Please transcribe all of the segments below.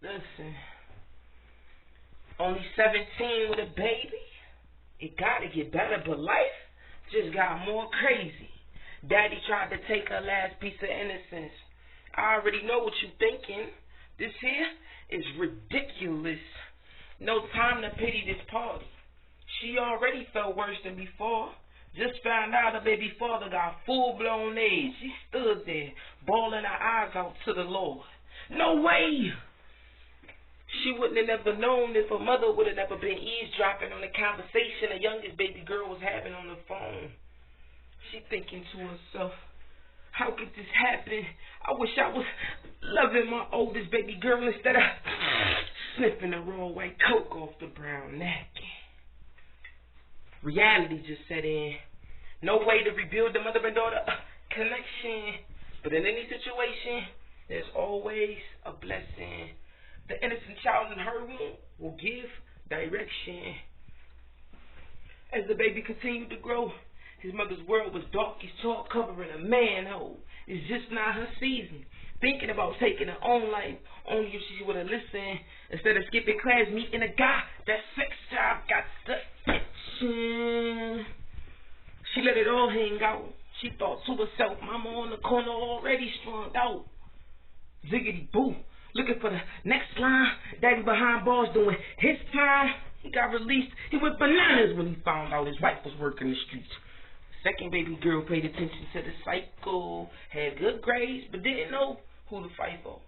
Listen, only 17 with a baby. It gotta get better, but life just got more crazy. Daddy tried to take her last piece of innocence. I already know what you thinking. This here is ridiculous. No time to pity this party. She already felt worse than before. Just found out her baby father got full-blown AIDS. She stood there, bawling her eyes out to the Lord. No way! She wouldn't have never known if her mother would have never been eavesdropping on the conversation her youngest baby girl was having on the phone. She thinking to herself, how could this happen? I wish I was loving my oldest baby girl instead of sniffing the raw white coke off the brown napkin. Reality just set in. No way to rebuild the mother and daughter connection. But in any situation, there's always a blessing. The innocent child in her womb will give direction. As the baby continued to grow, his mother's world was dark as chalk, covering a manhole. It's just not her season. Thinking about taking her own life, only if she would have listened. Instead of skipping class, meeting a guy, that sex job got the itching. She let it all hang out. She thought to herself, mama on the corner already strung out. Ziggity boo. Looking for the next line. Daddy behind bars doing his time. He got released. He went bananas when he found out his wife was working the streets. Second baby girl paid attention to the cycle. Had good grades, but didn't know who to fight for.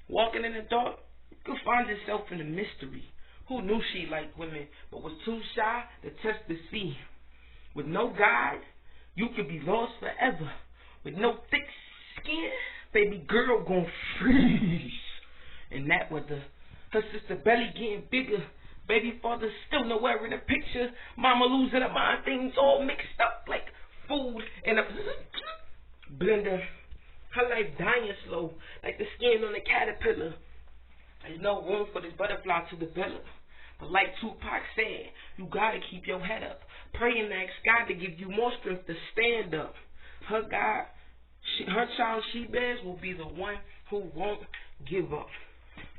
Walking in the dark, you could find yourself in a mystery. Who knew she liked women, but was too shy to test the sea? With no guide, you could be lost forever. With no thick skin, baby girl gon' freeze. In that weather, her sister belly getting bigger. Baby father still nowhere in the picture. Mama losing her mind, things all mixed up like food in a blender. Her life dying slow, like the skin on a caterpillar. There's no room for this butterfly to develop. But like Tupac said, you gotta keep your head up. Pray and ask God to give you more strength to stand up. Her child she bears will be the one who won't give up.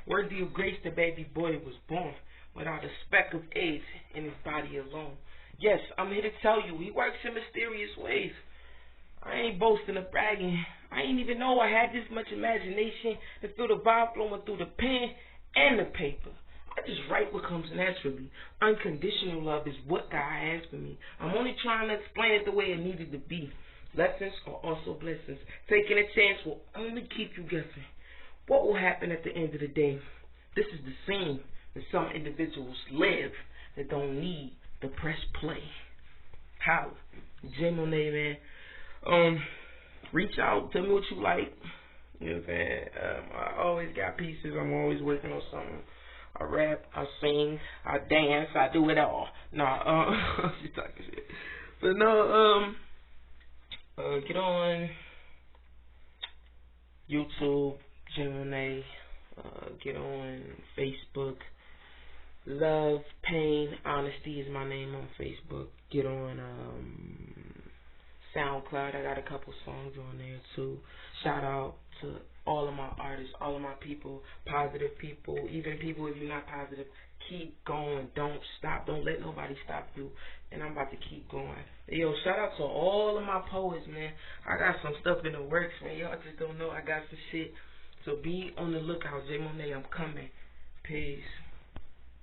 Worthy of grace, the baby boy was born without a speck of AIDS in his body alone. Yes, I'm here to tell you, he works in mysterious ways. I ain't boasting or bragging. I ain't even know I had this much imagination to feel the vibe flowing through the pen and the paper. I just write what comes naturally. Unconditional love is what God has for me. I'm only trying to explain it the way it needed to be. Lessons are also blessings. Taking a chance will only keep you guessing. What will happen at the end of the day? This is the scene that some individuals live that don't need to press play. Holla. J Monet, man. Reach out. Tell me what you like. You know what I'm saying? I always got pieces. I'm always working on something. I rap, I sing, I dance, I do it all. Nah, she's talking shit. But no, get on YouTube, Gemini, get on Facebook. Love, Pain, Honesty is my name on Facebook. Get on SoundCloud. I got a couple songs on there too. Shout out to all of my artists, all of my people, positive people, even people if you're not positive. Keep going. Don't stop. Don't let nobody stop you. And I'm about to keep going. Yo, shout out to all of my poets, man. I got some stuff in the works, man. Y'all just don't know I got some shit. So be on the lookout. J Monet, I'm coming. Peace.